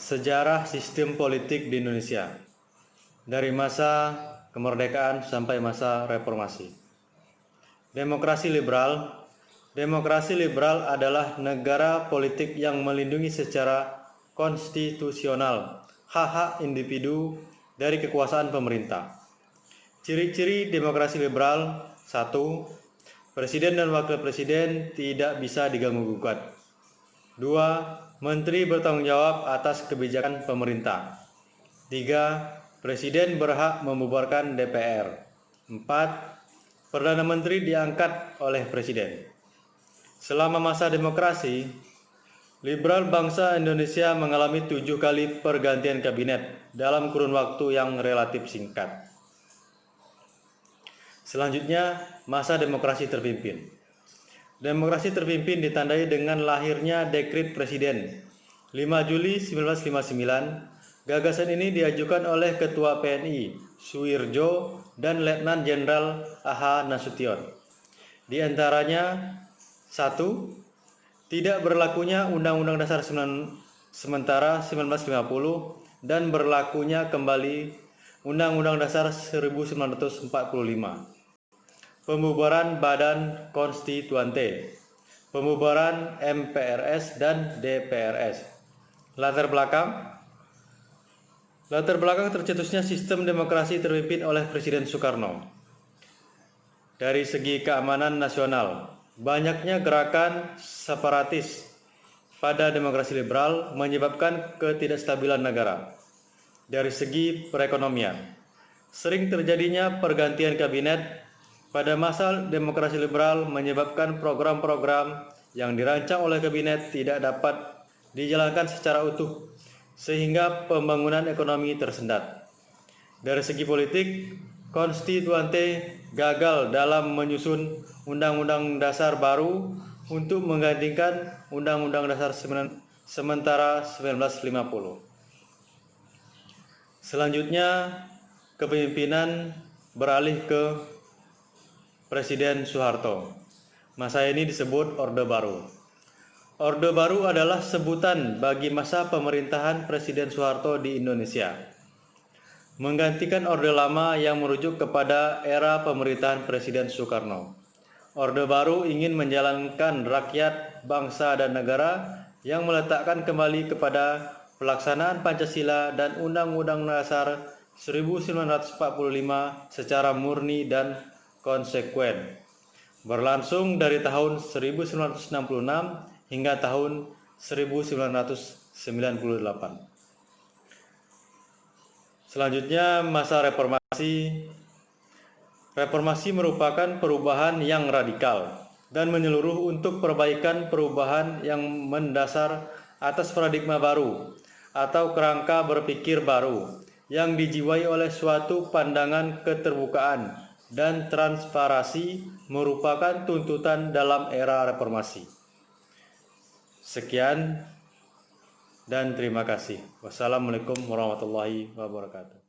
Sejarah sistem politik di Indonesia dari masa kemerdekaan sampai masa reformasi. Demokrasi liberal. Demokrasi liberal adalah negara politik yang melindungi secara konstitusional hak-hak individu dari kekuasaan pemerintah. Ciri-ciri demokrasi liberal: 1. Presiden dan wakil presiden tidak bisa diganggu-gugat. 2. Menteri bertanggung jawab atas kebijakan pemerintah. 3. Presiden berhak membubarkan DPR. 4. Perdana Menteri diangkat oleh Presiden. Selama masa demokrasi, liberal bangsa Indonesia mengalami 7 kali pergantian kabinet dalam kurun waktu yang relatif singkat. Selanjutnya, masa demokrasi terpimpin. Demokrasi terpimpin ditandai dengan lahirnya Dekret Presiden 5 Juli 1959. Gagasan ini diajukan oleh Ketua PNI Suwirjo dan Letnan Jenderal A.H. Nasution. Di antaranya: 1. Tidak berlakunya Undang-Undang Dasar sementara 1950 dan berlakunya kembali Undang-Undang Dasar 1945. Pembubaran Badan Konstituante, pembubaran MPRS dan DPRS. Latar belakang tercetusnya sistem demokrasi terpimpin oleh Presiden Soekarno. Dari segi keamanan nasional, banyaknya gerakan separatis pada demokrasi liberal menyebabkan ketidakstabilan negara. Dari segi perekonomian, sering terjadinya pergantian kabinet pada masa demokrasi liberal menyebabkan program-program yang dirancang oleh kabinet tidak dapat dijalankan secara utuh, sehingga pembangunan ekonomi tersendat. Dari segi politik, konstituante gagal dalam menyusun Undang-Undang Dasar baru untuk menggantikan Undang-Undang Dasar sementara 1950. Selanjutnya, kepemimpinan beralih ke Presiden Soeharto. Masa ini disebut Orde Baru. Orde Baru adalah sebutan bagi masa pemerintahan Presiden Soeharto di Indonesia, menggantikan Orde Lama yang merujuk kepada era pemerintahan Presiden Soekarno. Orde Baru ingin menjalankan rakyat, bangsa, dan negara yang meletakkan kembali kepada pelaksanaan Pancasila dan Undang-Undang Dasar 1945 secara murni dan konsekuen, berlangsung dari tahun 1966 hingga tahun 1998. Selanjutnya, masa reformasi. Reformasi merupakan perubahan yang radikal dan menyeluruh untuk perubahan yang mendasar atas paradigma baru atau kerangka berpikir baru yang dijiwai oleh suatu pandangan keterbukaan dan transparansi merupakan tuntutan dalam era reformasi. Sekian dan terima kasih. Wassalamualaikum warahmatullahi wabarakatuh.